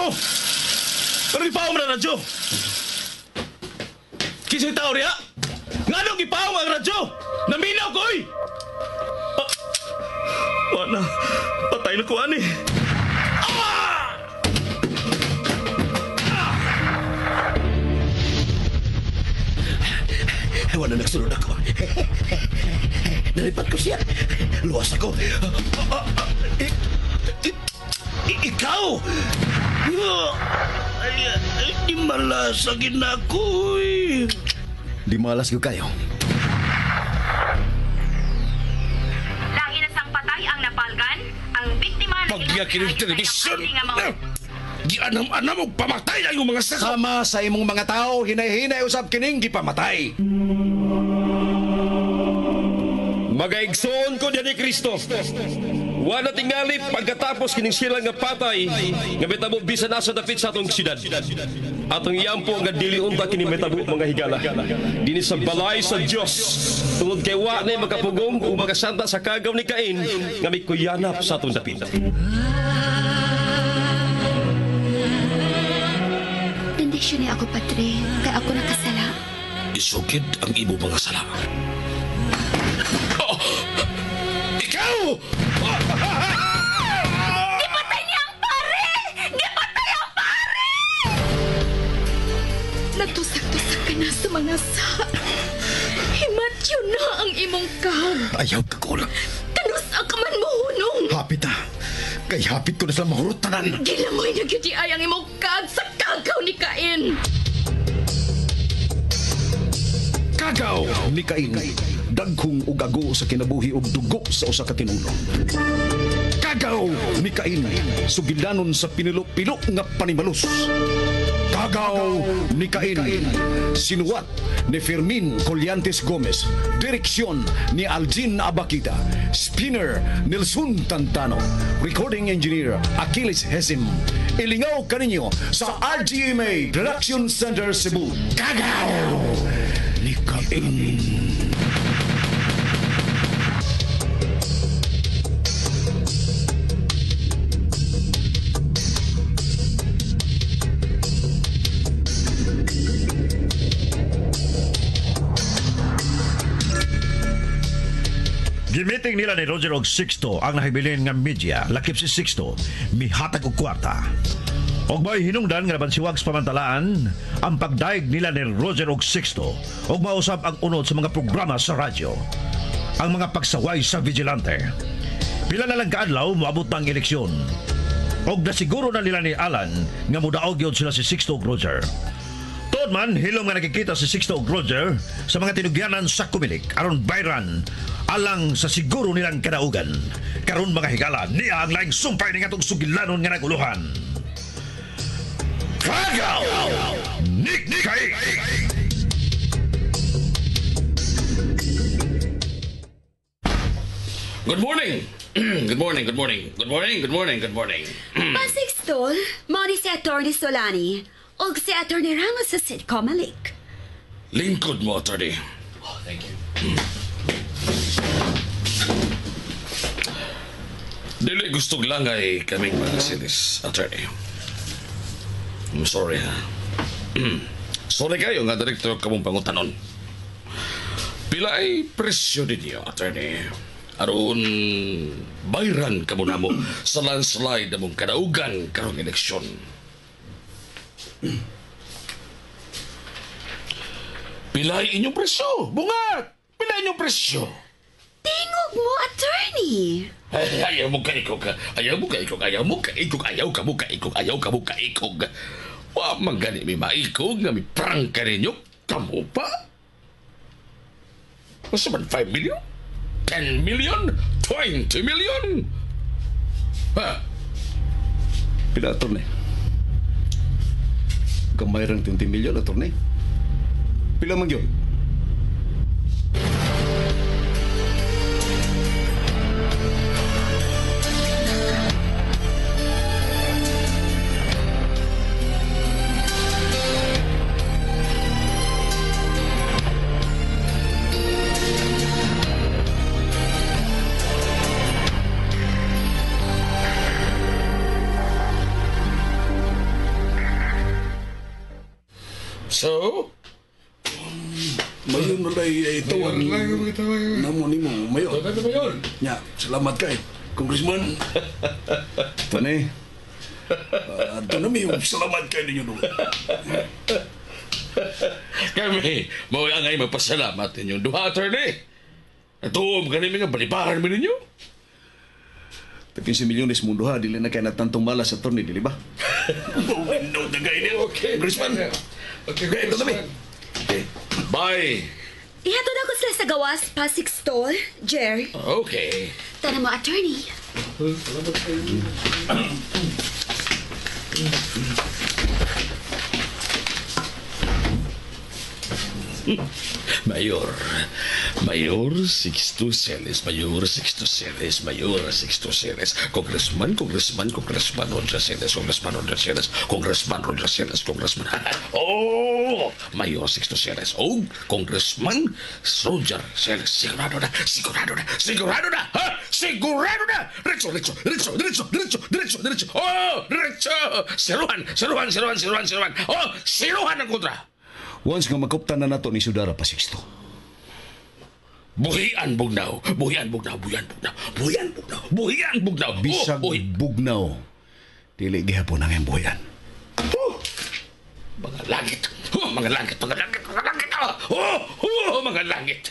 Oh! Pero ipaw mo na radyo! Kisay tao riya! Nga nung ipaw ang radyo! Naminaw ko eh! Wala, patay na ko ani. Wala nagsunod ako. Nalipat ko siya. Luwas ako. Ikaw! Di malasagin ako eh. Di malas ko kayo. Lagi na sang patay ang napalgan. Ang biktima na Pagyakin ng telebisyon. Gianam-anam og pamatay ang iyong mga sakop. Sama sa imong mga tao, hinay-hinay usab kining gipamatay. Magaigsoon ko diyan ni Kristo. Wala tingali pagkatapos kining sila nga patay nga metabo bisan asa dapit sa atong siyudad. Atong iyampo nga dili unta kini metabo mga higala. Dinhi sa balay sa Dios. Tungod kay wa na makapugong o makasanta sa kagaw ni Cain nga may kuyanap sa atong dapit. Bendisyon niya ako, Padre, kay ako nakasala. Isukid ang imo mga sala. Oh! Ikaw! Gipatay niya ang pare! Gipatay ang pare! Nagtusak-tusak ka na sa mga sa. Himatyo na ang imong kag. Ayaw ka ko lang. Kanusa ka man mohunong. Hapit na. Kay hapit ko na sa mahurot tanan. Gilamoy na gyud ay ang imong kag sa kagaw ni Cain. Kagaw ni Cain. Daghong ugago sa kinabuhi ug dugo sa usa ka tinulo. Kagaw ni Cain. Sugilanon sa pinilo-pilo nga panimalos. Kagaw ni Cain. Sinuwat ni Fermin Colliantes Gomez. Direksyon ni Algin Abakita. Spinner Nelson Tantano. Recording engineer Achilles Hesim. Ilingaw kaninyo sa RGMA Production Center Cebu. Kagaw ni Cain. Gimiting nila ni Roger og Sixto ang nahibilin nga media, lakip si Sixto, mihatag og kwarta. Og may hinungdan nga nabansiwag sa pamantalaan ang pagdaig nila ni Roger og Sixto og mausab ang unod sa mga programa sa radyo. Ang mga pagsaway sa vigilante. Pila na lang kaadlaw moabot ang eleksyon. Og nasiguro na nila ni Alan nga mudaog yun sila si Sixto og Roger. Tuod man, hilom nga nakikita si Sixto og Roger sa mga tinugyanan sa Kumilik aron bayran alang sa siguro nilang kadaugan. Karon mga higala, niya ang laing sumpay ni atong sugilanon nga naguluhan. Kagaw! Nick Cain! Good morning! Good morning, good morning. Good morning, good morning, good morning. Pasixtol, mo ni si Atty. Solani o si Atty. Ramos sa Sidco Malik. Lingkod mo, attorney. Oh, thank you. Dili gusto lang ay kaming mga sinis, attorney. I'm sorry, ha? Sorry kayo nga, direktor kamong pangutanon. Pila ay presyo ninyo, attorney. Aron bayran ka muna mo sa landslide na mong kadaugan karong eleksyon. Pila ay inyong presyo? Bungat! Pila inyong presyo? Tingog mo, attorney. Ay, ayaw mo kaikog. Ayaw mo kaikog. Ayaw mo kaikog. Ayaw ka mo kaikog. Ayaw ka mo kaikog. Wa man gani may maikog nga may prank ka ninyo. Kamu pa? Masa man 5 million? 10 million? 20 million? Ha? Pila, attorney? Gamay rang 20 million, attorney? Pila man yun? So? Mayon walay tawag. Namo nimo mayon. Nya, salamat kay Congressman. Tani. Ito na may salamat kay ninyo doon. Kami, mao ang ay magpasalamat ninyong duha, attorney. Natuom ka namin nga balibahan mo ninyo. Tapi si milyones mundo ha, dili na kaya natantong malas sa torneo, dili ba? No, tagay niya. Okay. Congressman. Okay, Ito na mi. Okay. Bye. Ihatod ako sila sa gawas pa Sixto, Jer. Okay. Tara mo, attorney. Mayor Sixto Celes, Mayor Sixto Celes, Mayor Sixto Celes, Congressman Roger Celes, Congressman Roger Celes, Congressman Roger Celes, Congressman. Oh, Mayor Sixto Celes, oh, Congressman Roger Celes, sigurado na, ha? Sigurado na! Diretso! Oh, diretso! Siruhan! Oh, siruhan ang kontra! Once nga makuptan na nato ni Sudara pa Sixto. Buhian bugnaw. Bisag bugnaw. Dili gihapon ang buhian. Mga langit. Mga langit. Mga langit.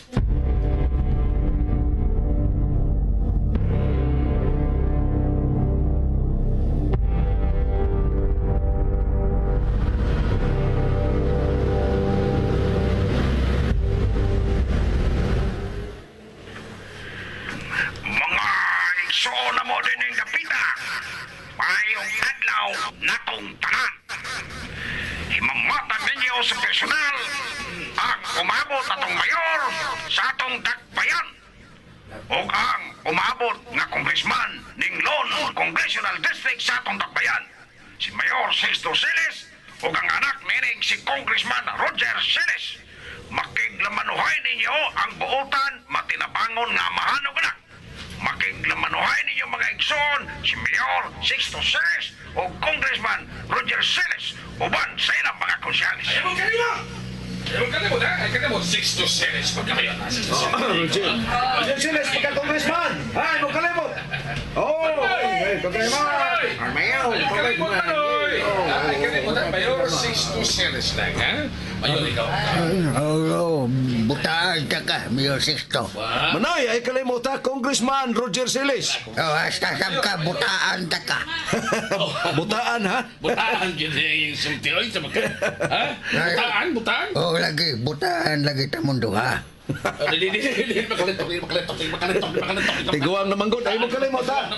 Natong tanan. Himamatan ninyo sa personal ang umabot atong mayor sa atong dakbayan o ang umabot nga congressman ning Lone Congressional District sa atong dakbayan, si Mayor Sixto Celes o ang anak nining si Congressman Roger Celes. Makiglamanuhay ninyo ang buotan matinabangon nga mahanog na. Makiglamanuhay ninyo mga igsoon si Mayor Sixto Celes o Congressman Roger Celes uban sa ilang mga konsyalis. Ewan ka mo, Sixto Celes, pagkakayon. Roger Celes, pagka-congressman! Ay, mo kalimot! Congressman! Mayor, Mayor Sixto Celes lang, ha? Mayor, ikaw. Butaan ka, Mayor Sixto. Manay, ay kalimot ha, Congressman Roger Celes. Hasta sab ka, butaan ka. Butaan ha? Butaan yun yung sumtiyoy sa mga. Ha? Butaan? Lagi, butaan lagi ta mundo, ha? Makalitok. Tiguang naman gud, ay mo kalimot ha.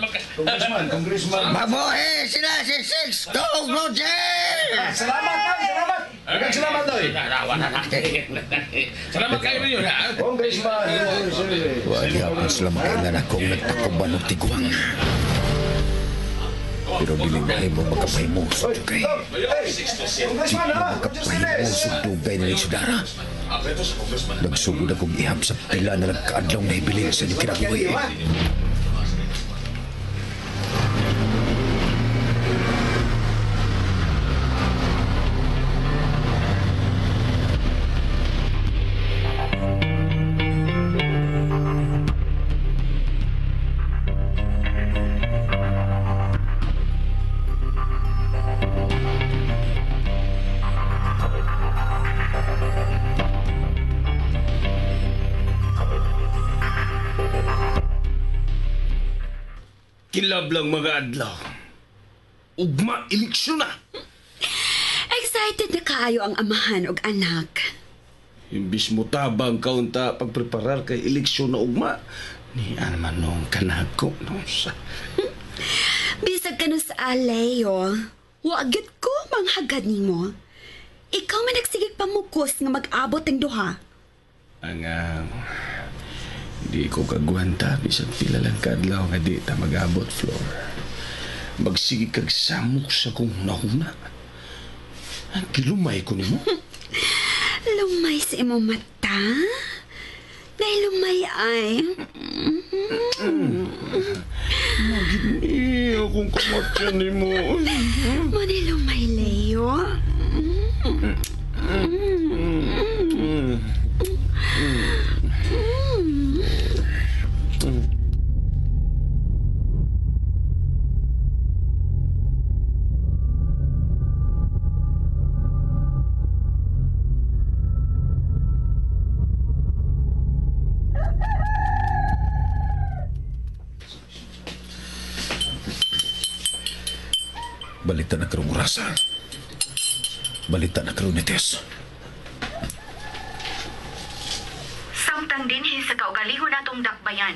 Congressman. Mabuhay sila si Sixto Roger! Salamat! Salamat, Doy. Salamat kayo ninyo, ha? Congressman. Wali ako sila makaingan akong nagtakuban ng tiguang. Pero dili na mo makapahimusod kay. Congressman ha? Makapahimusod dugay na ni Sudara. Nagsugod akong ihap sa pila na nagkaadlaw na ibilin sa kinabuhi. Kilab lang mga adlaw. Ugma, eleksyon na. Excited na kaayo ang amahan og anak. Imbis mo tabang kaunta pagpreparar kay eleksyon na ugma. Ni naman nung kanako nung sa... Bisag ka no sa Leo, wagit ko manghagad nimo. Ikaw man nagsigig pamukos nga mag-abot ang duha. Ang di ko kagwanta bisag pila lang kadlaw nga di ta mag-abot floor. Magsige kag samok sa kong nahuna. Ang kilumay ko nimo. Lumay sa imong mata? Dahil lumay ay... Magini akong kamatyan nimo. Mani lumay, Leo. Balita na karong orasa. Balita na karong netes. Samtang dinhi sa kaugalihon natong dakbayan,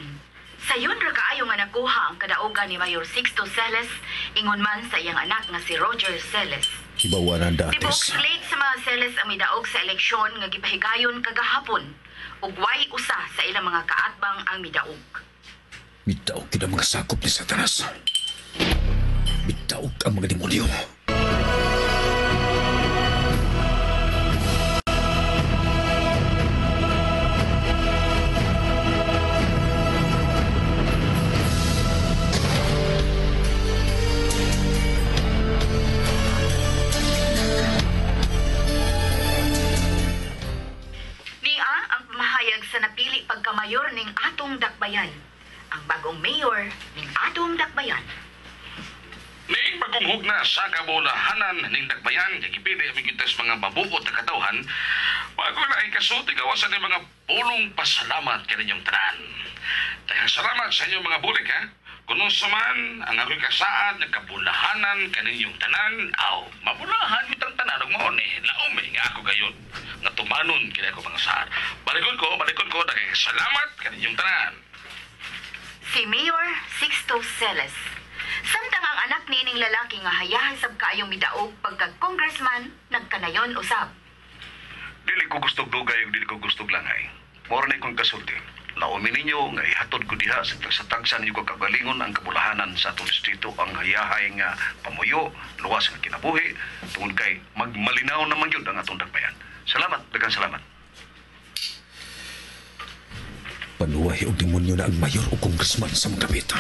sayon ra kaayo nga nakuha ang kadaugan ni Mayor Sixto Celes ingon man sa iyang anak nga si Roger Celes. Hibawanan Tibok dates. late sa mga Celes ang midaog sa eleksyon nga gipahigayon kagahapon ug way usa sa ilang mga kaatbang ang midaog. Bitaw kita mga sakop ni Satanas. Bitaw ang mga demonyo. Nia ang pamahayag sa napili pagkamayor ning atong dakbayan. Ang bagong mayor ning atong dakbayan. Ning bagong hugna sa kabulahanan ning dakbayan kay gipili ang gitas mga mabuot na katawhan bago na ay kasulti gawasan ng mga pulong pasalamat kaninyong tanan. Dahil salamat sa inyong mga bulik ha. Kung sa man ang ako'y kasaad ng kabulahanan kaninyong tanan aw mabulahan itang tanan ng maoni laumi nga ako gayon nga tumanon kini ako mga saad. Balikon ko dahil salamat kaninyong tanan. Si Mayor Sixto Celes. Samtang ang anak niining lalaki nga hayahan sab kaayong midaog pagka-congressman nagkanayon usab. Dili ko gustog dugay ug dili ko gustog langay. Mora na ikong kasulti. Laomi ninyo nga ihatod ko diha sa tagsan yung kagalingon ang kabulahanan sa atong distrito ang hayahay nga pamuyo, luwas nga kinabuhi, tungod kay magmalinaw naman yun ang atong dakbayan. Salamat, daghang salamat. Panuwahi og demonyo na ang mayor o congressman sa mga kapita.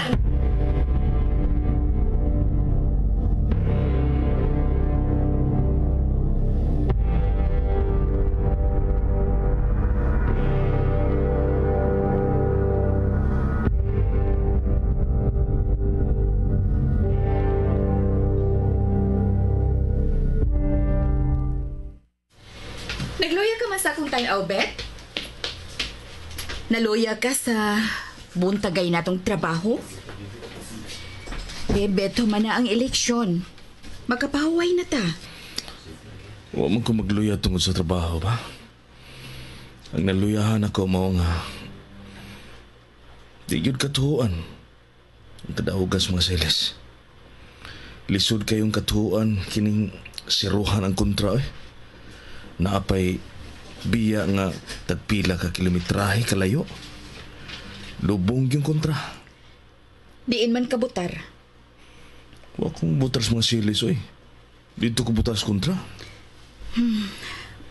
Nagluya ka man sa akong tanaw, Bet? Naluya ka sa buntagay natong trabaho? Bebeto man na ang eleksyon. Magkapahuway na ta. Wa man ko magluya tungod sa trabaho ba? Ang naluyahan ako mao nga di gyud katuhuan ang kadahugas mga Celes. Lisod kayong katuhuan kining siruhan ang kontra eh. Naapay biya nga tagpila ka kilometrahe kalayo. Lubong yung kontra. Diin man kabutar. Wa kong butas mga Celes oy. Dito ko butas kontra.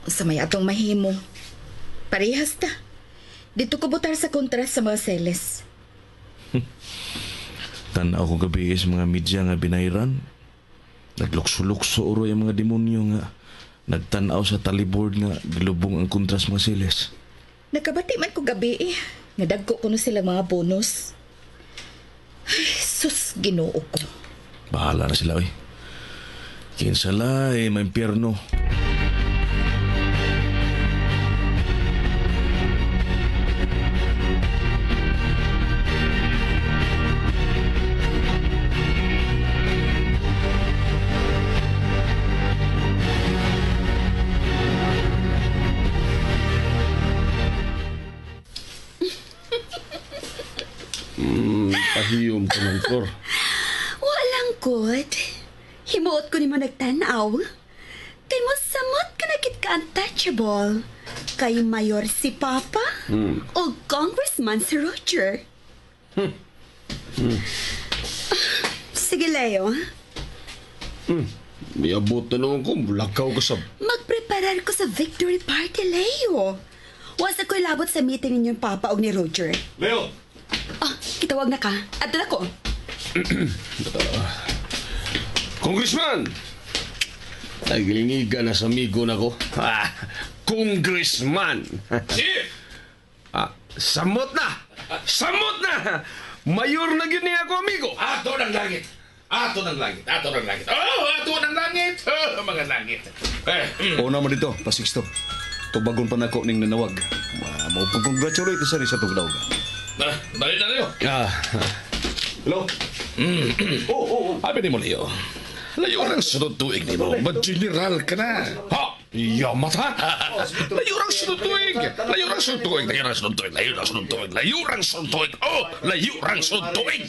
Sa may atong mahimo. Parehas ta. Dito ko butar sa kontra sa mga Celes. Tanaw ko gabi sa mga media nga binayran. Naglukso-lukso uro yung mga demonyo nga nagtanaw sa tallyboard nga gilubong ang kontras mga Celes. Nakabati man ko gabi eh. Nadagko ko na sila mga bonus. Ay, sus, ginoo ko. Bahala na sila oy. Kinsala eh, may impyerno. Pahiyom ka man, Flor. Walang good. Himuot ko ni mo nagtanaw. Kay mo samot ka na kit ka-untouchable. Kay mayor si Papa o congressman si Roger. Sige, Leo. May abot na naman ko, lakaw ka sa... Magpreparar ko sa victory party, Leo. Wasa ko'y labot sa meeting ninyong Papa o ni Roger. Leo! Ah, kitawag na ka. At ko. Congressman! Nagilingiga na sa amigo na ko. Congressman! Chief! Samot na! Samot na! Mayor na yun niya ako, amigo! Ato ng langit! Ato ng langit! Ato ng langit! Oh, ato ng langit! Oh, mga langit! O naman dito, Pasixto. Tubagon pa na ko ning nanawag. Mau-congratulate sa rin sa tugdaw. Dali na, Leo! Hello? Habi ni mo, Leo. Layo lang sunod tuig ni mo. Mag-general ka na. Ha? Yamat ha? Layo lang sunod tuig. Layo lang sunod tuig. Layo lang sunod tuig. Layo lang sunod tuig. Layo lang sunod tuig. Oh, layo lang sunod tuig.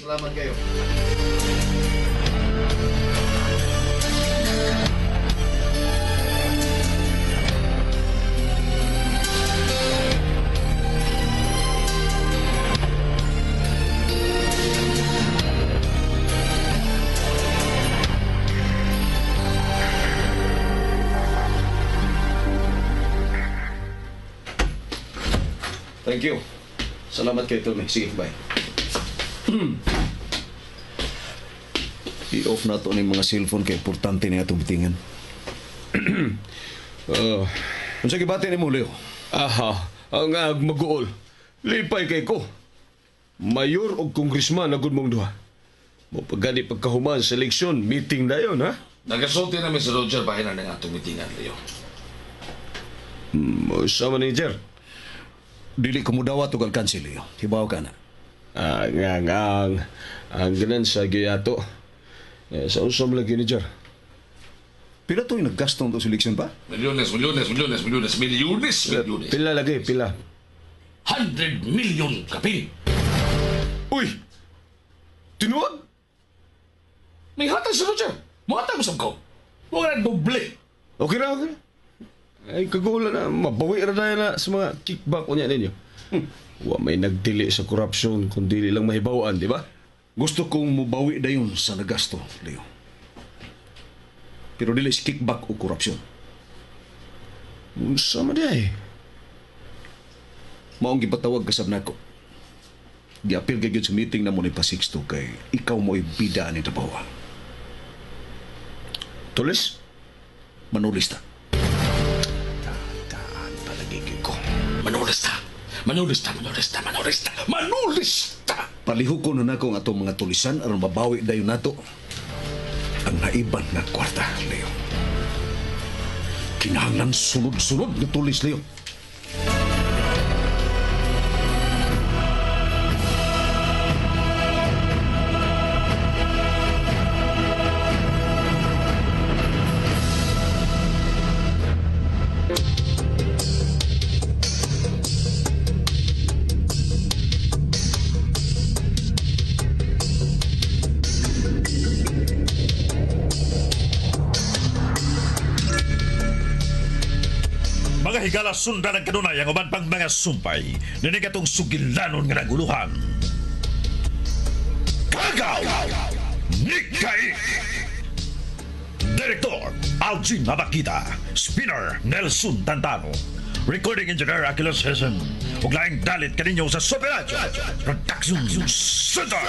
Thank you. Salamat kay Tony. Sige, bye. I-off na ito ng mga cellphone kay importante na itong bitingan. Kung sa kibati ni mo, Leo. Aha, ang mag-uol. Lipay kay ko. Mayor o kongresman na good mong duha. Mapagani pagkahuman sa eleksyon, meeting na yun, ha? Nagasulti namin sa Roger bahinan ng atong mitingan, Leo. Sama ni Jer. Dili ko mo dawat og alkansi, Leo. Hibaw ka na. Ang ganan sa giyato. Sa usam lagi ni Jer. Pila to yung naggastong to sa eleksyon pa? Milyones. Pila lagi, pila. 100 million kapin. Uy! Tinuod? May hatag sa Roger. Muhatag mo sa ko. Mga doble. Okay na, okay na. Ay, kagulan na. Mabawi na na sa mga kickback o niya ninyo. Wa may nagdili sa korupsyon kung dili lang mahibawaan, di ba? Gusto kong mubawi dayon sa nagasto, Leo. Pero dili sa kickback o korupsyon. Sama di ay. Maong gipatawag kasab nako. Giapil kay gyud sa meeting na mo ni Pasixto kay ikaw mo bida ni trabaho. Tulis? Manulista. Taan palagi ko. Manulista. Paliho ko na nako ang atong mga tulisan aron mabawi dayon nato ang naiban na kwarta, Leo. Kinahanglan sunod-sunod na tulis, Leo. Mga higala sundan ang kanunay ang uban pang mga sumpay ninigatong sugilanon nga naguluhan. Kagaw! Nikay! Direktor Algin Mabakita. Spinner Nelson Tantano. Recording Engineer Aquiles Hesen. Ug laing dalit kaninyo sa Super Radio Production Center.